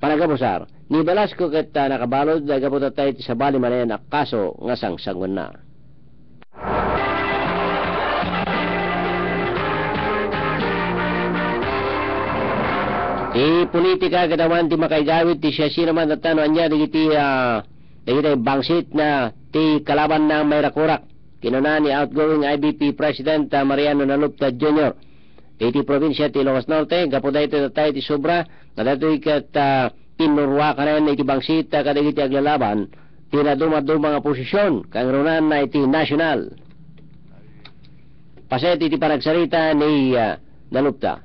panagabusar ni Velasco ket nakabalod gabot tayo sa bali manen kaso nga sangsangon na. Ti politika kadawan ti makaigawit ti siya sinaman at anya digiti bangsit na ti kalaban na may rakurak kinuna ni outgoing IBP President Mariano Nalupta Jr. Iti probinsya ti Ilocos Norte gapo dayto tayo ti sobra na datoy ket pinurwa kanan iti bangsit kadagiti aglalaban ti naduma-duma nga posisyon kang runan na iti national. Paset iti panagsarita ni Nalupta.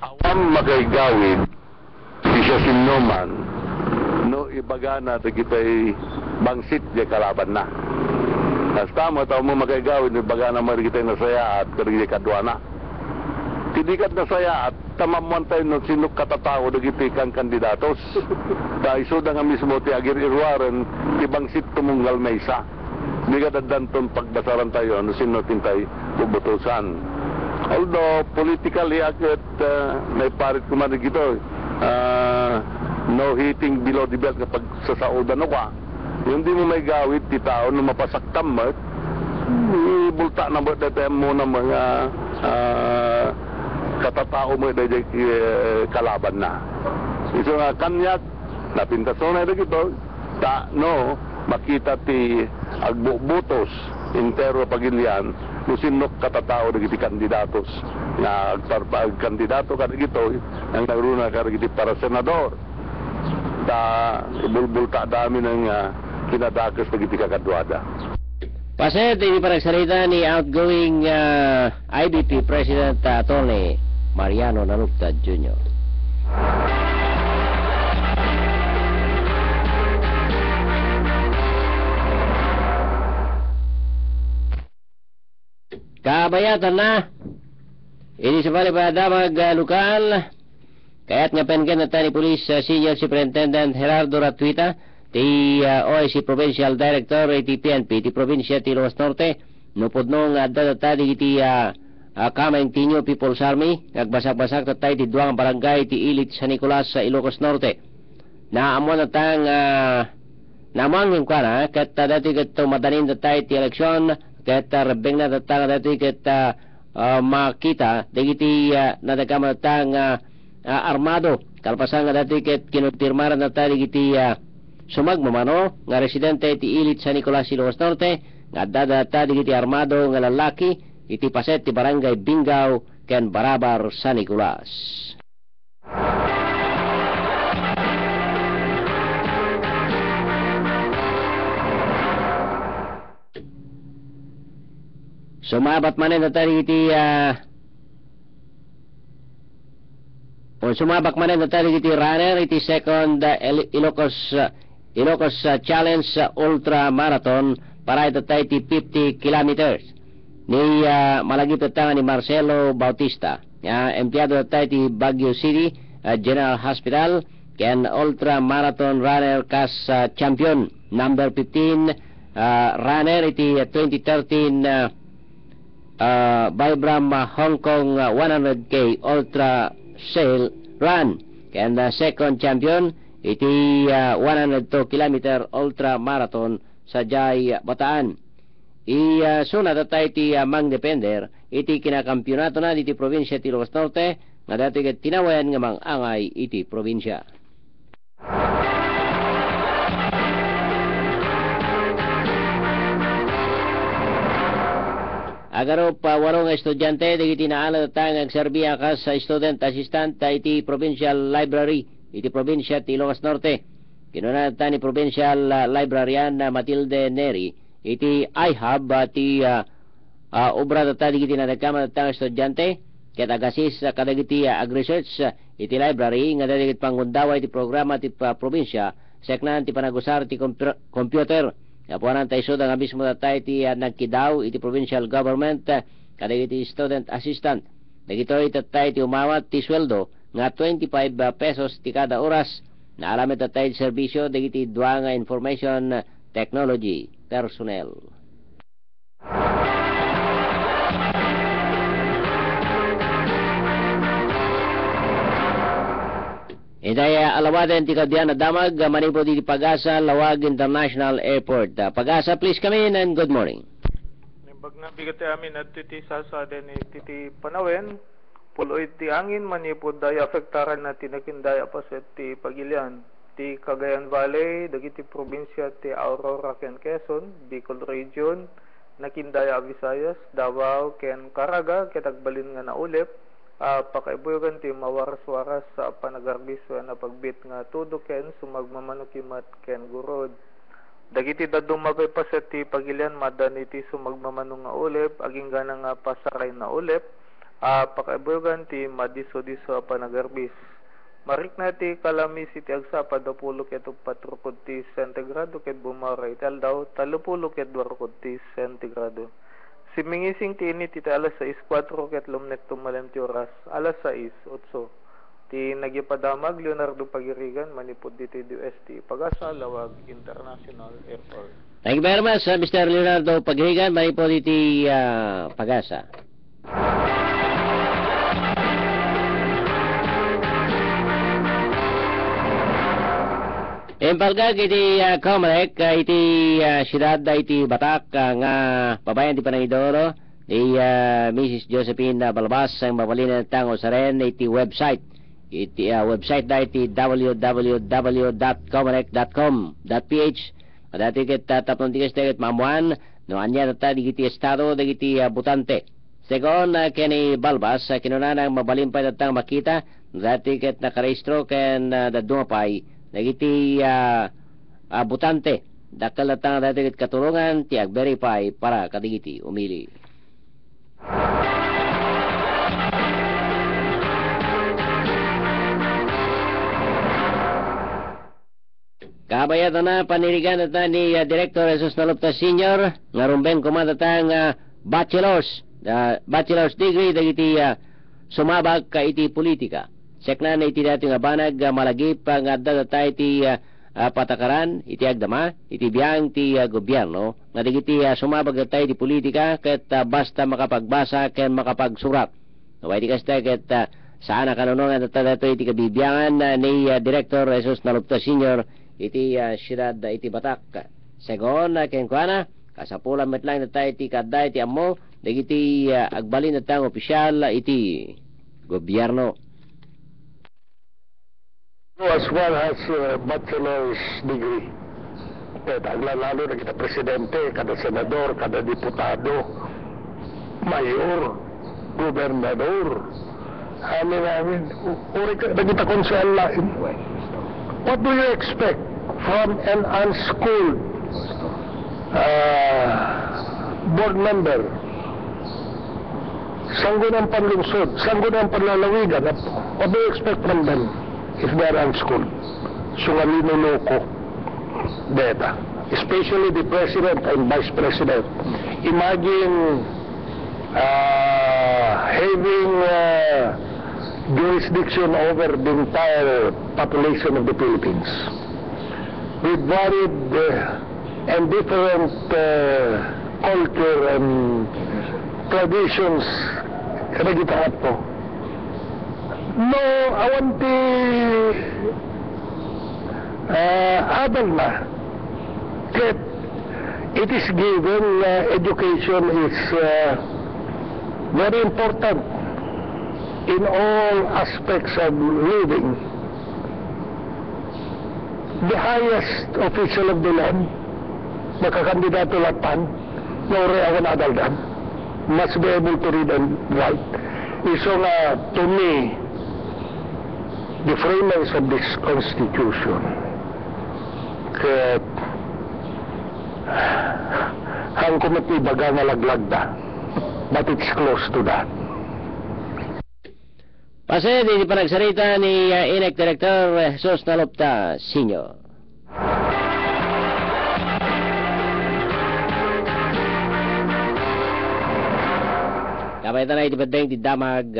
Awam magaygawid di siya sinuman no ibaga na kita'y bangsit di kalaban na. Hasta mo tao mo magaygawid no ibaga na mari kita'y nasaya at karigi kadwa na. Tidikat nasaya at tamamuan tayo no sinuk katatao na kang kandidatos. Dahil so nga mismo ti agir irwaran ti bangsit tumunggal na isa. Di ka dadanton pagbasaran tayo no sinutin tayo bubutusan. Although politically akit may parit kumanig ito no hitting below the belt kapag sasaudan ka yung di mo may gawit ti tao no mapasaktam mo ibulta na mo dati mo na mga katatao mo dati kalaban na iso nga kanyak napintason na ito ta no makita ti agbubutos intero pagilian musinok katatao na giti kandidatos na kandidato ka gito ang nagruna ka giti para senador ta ibulbulta dami ng kinadakas na giti kakadwada. Paset ini panagsalita ni outgoing IBP President Atty. Mariano Nalupta Jr. Kabayatan na ini sabali pa damag lokal kaya't nga pengen na tani Police Senior Superintendent Gerardo Ratuita ti OIC Provincial Director ti PNP ti probinsya ti Ilocos Norte nupod nga dadatadi iti Kameng Tinyo People's Army nagbasak-basak tatay ti duang barangay ti Ilit San Nicolas sa Ilocos Norte naamuan na tang naamuan yung kana kat dati kat madanin tatay ti eleksyon ket rebeng na tatang dati ket makita dagiti nadagama tang armado kalpasan nga dati ket kinupirmaran na tadi giti sumagmamano nga residente ti Ilit San Nicolas Ilocos Norte nga dada digiti armado nga lalaki iti paset ti barangay Bingaw ken Barabar San Nicolas. Sumabat manen natari iti sumabak manen natari iti runner iti second Ilocos Challenge Ultra Marathon para itatay iti 50 kilometers ni malagi tatanga ni Marcelo Bautista empleyado tatay iti Baguio City General Hospital ken Ultra Marathon runner kas champion number 15 runner iti 2013 Vibram Hong Kong 100K Ultra Sail Run and second champion iti 102 kilometer Ultra Marathon sa Jay Bataan. Sunod tatay iti Mang Depender iti kinakampyonato na iti probinsya ti Ilocos Norte nga dati ket tinawayan nga mangangay iti probinsya. Agaro pa warong estudyante digiti naala tang agserbiya kas sa student assistant iti provincial library iti probinsya ti Ilocos Norte. Kinuna ni provincial librarian Matilde Neri iti IHub ti obra data digiti nadagkama tang estudyante ket agasis kadagiti ag-research iti library nga dagiti pangundawa iti programa ti probinsya seknan ti panagusar ti computer. Kapuanan tayo so nga mismo tatay iti nagkidaw iti provincial government kadagiti student assistant. Dagito itatay iti umawat ti sweldo nga 25 pesos ti kada oras na alamit tatay iti serbisyo dagiti dua nga information technology personnel. Inday alawaden ti kadyan na damag manipo di Pag-asa Lawag International Airport. Pag-asa, please come in and good morning. Nimbag na bigat amin at titi sasaden titi panawen, puloy ti angin manipod daya afektaran na tinakindaya paset ti Pagilian, ti Cagayan Valley, dagiti probinsya ti Aurora ken Quezon, Bicol Region, nakindaya Visayas, Davao ken Caraga, ketagbalin nga naulip, pakaibuyogan ti mawaras-waras sa panagarbis na pagbit nga tudo ken sumagmamanukimat ken gurod. Dagiti dadong mapipaset ti Pagilian madan iti sumagmamanong nga ulip, aging gana nga pasaray na ulip, pakaibuyogan ti madiso-diso panagarbis. Marik na ti kalamis iti agsapa 20 ket 4 ti sentigrado ket bumaray iti aldaw 30 ket 2 ti sentigrado. Simingising ti init iti alas 6:04 ket lumnek tumalem ti oras alas 6:08. Ti nagipadamag Leonardo Pagirigan manipod diti DOST Pag-asa Lawag International Airport. Thank you very much, Mr. Leonardo Pagirigan, manipod diti Pag-asa. Impalgag iti Comelec iti siyudad iti Batak nga babayan ti Panangidoro ni Mrs. Josephine Balbas ang mapalinan tango sa ren iti website website da iti www.comelec.com.ph madati ket tapnon tigas dagat mamuan no anya ta digiti estado digiti butante segon keni Balbas kinunanang mabalimpay datang makita dati ket nakarehistro ken dadumapay nagiti butante dakal natang dati katulungan ti ag-verify para kadigiti umili. Kabayatan na panirigan na ni Director Jesus Nalupta Sr. nga rumbeng kumandatang bachelor's degree dagiti sumabag ka iti politika. Sekna na iti dati nga banag malagip nga adda iti patakaran iti agdama iti biyang ti gobyerno nga digiti sumabag data iti politika ket basta makapagbasa ken makapagsurat. Naway iti kasta ket saan kanunungan data iti kabibiyangan ni Director Jesus Nalupta Sr. iti siyudad iti Batak. Segon ken kuana kasapulan met lang data iti kadda iti ammo digiti agbalin datang opisyal iti gobyerno. As well as bachelor's degree. Lalo na kita presidente, kada senador, kada diputado, mayor, gobernador. Namin, uri ka, nagita konsel lain. What do you expect from an unschooled board member? Sanggo ng panlungsod, sanggo ng panlalawigan. What do you expect from them? If they are unschooled, sungalino loko, data, especially the president and vice president. Imagine having jurisdiction over the entire population of the Philippines with varied and different culture and traditions. Kanagitaat po. No, awanti adal na. Yet, it is given education is very important in all aspects of living. The highest official of the land, makakandidato lapan, no reawan adal dan, must be able to read and write. So to me, the framers of this Constitution hang kumati baga nga laglagda, but it's close to that. Pase di panagsarita ni INEC Director Jesus Nalupta Sr. Kapaitan na itibadeng di Damag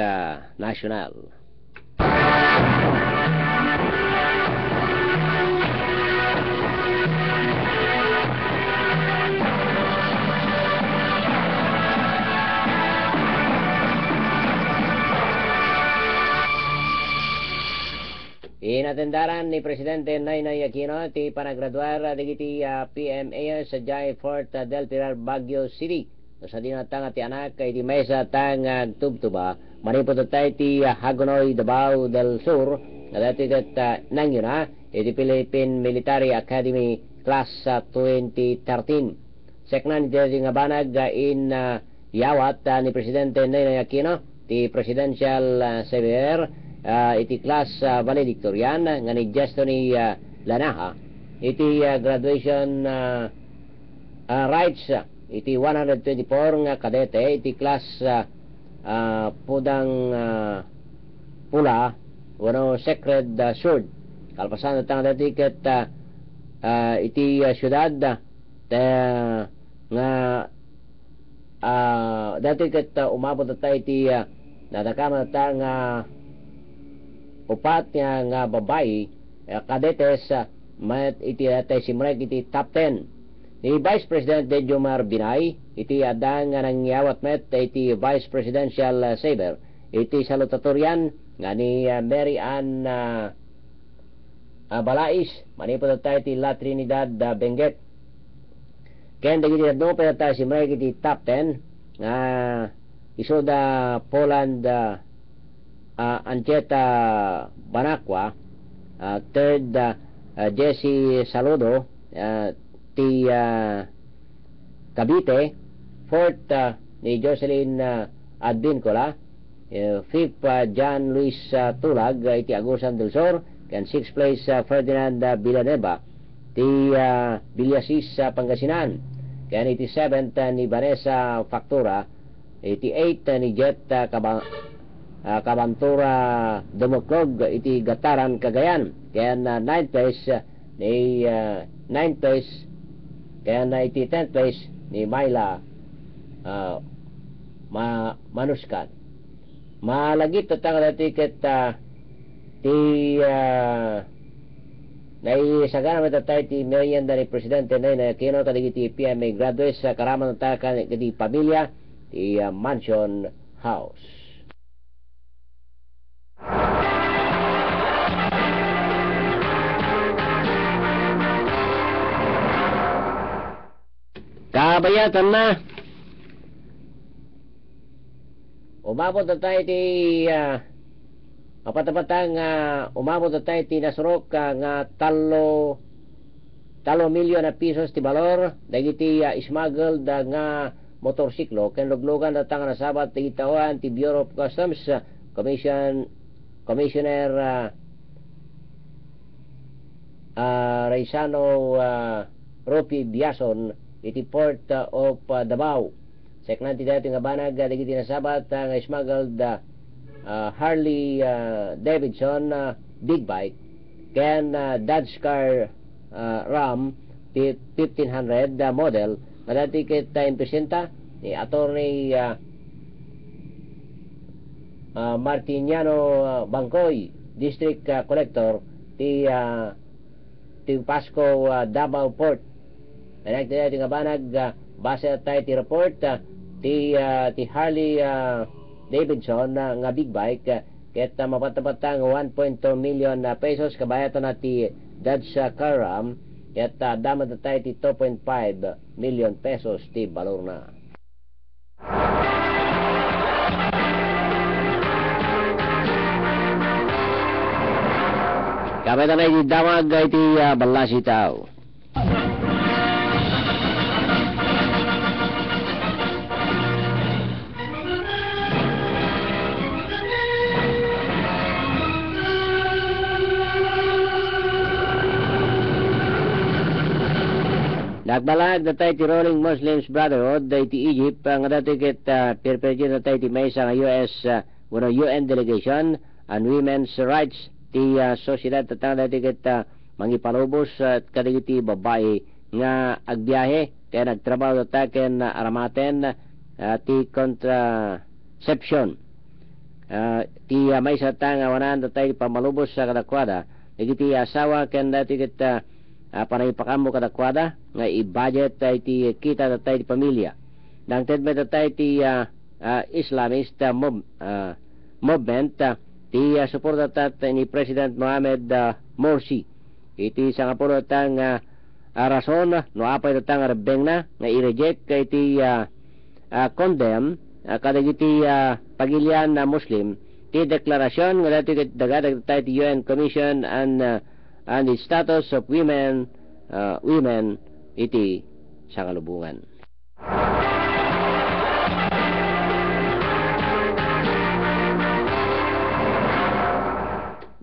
National. Inatendaran ni Presidente Noynoy Aquino ti panagraduar digiti PMA sa Jai Fort del Pilar, Baguio City. Sa dinatang ti anak kay di mesa tang tubtuba manipot tayo ti Hagonoy, Davao del Sur na dati kat nangyuna iti Philippine Military Academy Class 2013. Seknan iti nga banag in yawat ni Presidente Noynoy Aquino ti Presidential Xavier iti class valedictorian nga ni gesto ni Lanaha iti graduation rights iti 124 nga kadete iti class pudang pula wano sacred sword kalpasan tang dati ket iti syudad nga dati ket umabot tayo iti nadakama ta nga upat nga babae kadetes met iti simrek iti top 10 ni Vice President Jomar Binay iti adang nga nangyawat met iti Vice Presidential Saber iti salutatorian nga ni Mary Ann Balais manipot tayo iti La Trinidad Benguet ken dagiti adno pa tayo simrek iti top 10 nga isoda Poland Ancheta Banacqua, third Jesse Saludo ti Cavite, fourth ni Jocelyn Advincola, fifth John Luis Tulag iti Agusan del Sur, and sixth place Ferdinand Villanueva ti Villasis Pangasinan, and iti seventh ni Vanessa Factura, iti eighth ni Jet Kabantura Dumukog iti Gataran Cagayan, kaya ninth place ni ninth place kaya iti 10th place ni Myla Manuskan. Malagit tatang tiket ti naisagana matatay ti merienda ni Presidente Noynoy Aquino kadigiti PMA graduates sa karaman ta kadi pamilya ti Mansion House. Kabayatan na umabot na tayo ti mapatapatang umabot na tayo ti nasurok nga talo milyon na pisos ti balor dagiti smuggled nga motorsiklo ken luglugan na tanga nasabat ti tawan ti Bureau of Customs Commissioner Raisano Ropi Biason iti Port of Davao. Seknan ti dati nga banag dagiti nasabat nga smuggled Harley Davidson big bike ken Dodge car Ram 1500 model na dati ket impresenta ni Attorney Martiniano Bangkoy District Collector ti Pasco Davao Port. Nagtaya nga banag base tayo ti report ti Harley Davidson nga big bike ket mapatapatang 1.2 million pesos kabayatan na ti Dodge Ram ket damad tayo ti 2.5 million pesos ti balor na. Kabayatan na iti damag iti balasi tao. Nagbalag na tayo ti Rolling Muslims Brotherhood iti Egypt nga dati ket perperjit na tayo ti maysa nga US UN delegation on women's rights ti sosyedad tatang dati ket mangipalubos at kadigiti babae nga agbiyahe kaya nagtrabaho na tayo ken aramaten ti contraception ti maysa ta nga wanan na tayo pamalubos sa kadakwada digiti asawa ken dati ket para ipakamo kadakwada nga i-budget iti kita tatay ti pamilya nang tedmet tatay ti Islamist movement ti suportat ni President Mohamed Morsi. Iti sangapulo tang rason no apay tang rebeng na nga i-reject kay ti condemn kadagiti pagilian na Muslim ti deklarasyon nga dati dagadag ti UN Commission on the Status of Women iti sangalubungan.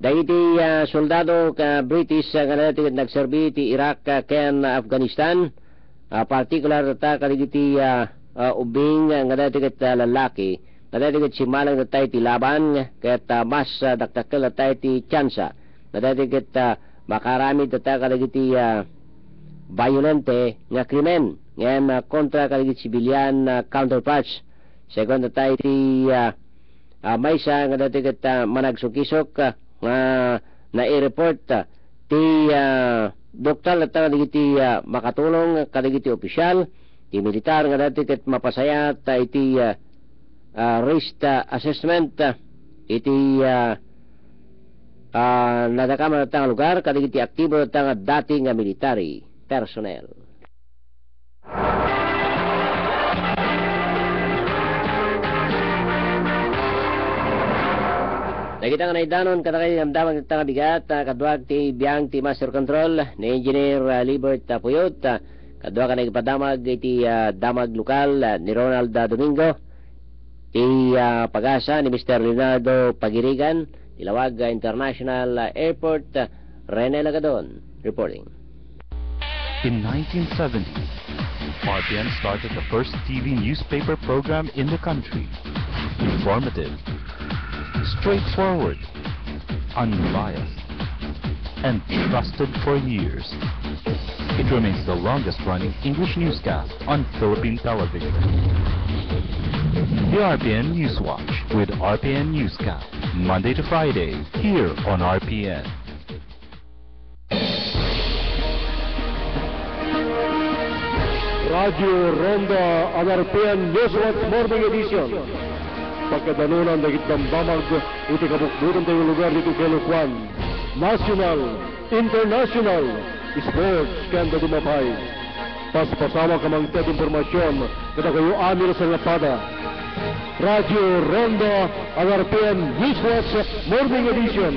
Dahiti soldado ka British nga dati nagserbi ti Iraq ken Afghanistan, particular ta kadagiti ubing nga dati lalaki nga dati simalang datay ti laban ket mas daktakkel datay ti tsansa nga dati makarami data kadagiti violente nga krimen ngem kontra kadagiti civilian counterparts. Second datay ti maysa nga dati managsukisok nga na-i-report ti doktor at kadagiti makatulong kadagiti opisyal ti militar nga dati ket mapasayat iti risk assessment iti nadakama tang lugar kadagiti aktibo tang dati nga military personnel. Nakita nga naidanon katakay damdamang tanga bigat kaduag ti biyang ti Master Control ni Engineer Libert Puyot kaduag ka nagpadamag iti damag lokal ni Ronald Domingo ti pag-asa ni Mr. Leonardo Pagirigan Ilawag International Airport Rene Lagadon reporting. In 1970, RPN started the first TV newspaper program in the country. Informative, straightforward, unbiased, and trusted for years. It remains the longest-running English newscast on Philippine television. The RPN Newswatch with RPN Newscast, Monday to Friday, here on RPN. Radio Ronda ang RPN Newswatch Morning Edition. Pagkadanunan na itambamag iti kabukbutan tayo lugar dito kay Lukwan. National, international, sports kanda dumapay. Paspasama ka mang tet informasyon kada kayo amir sa lapada. Radio Ronda ang RPN Newswatch Morning Edition.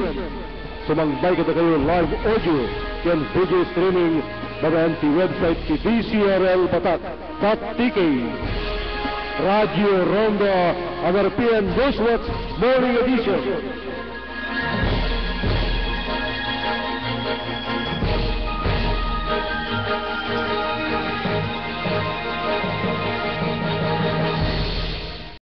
Sumangbay kada kayo live audio and video streaming bagaan ti website ti DCRLbatak.tk. Radio Ronda ang RPN Newswatch Morning Edition.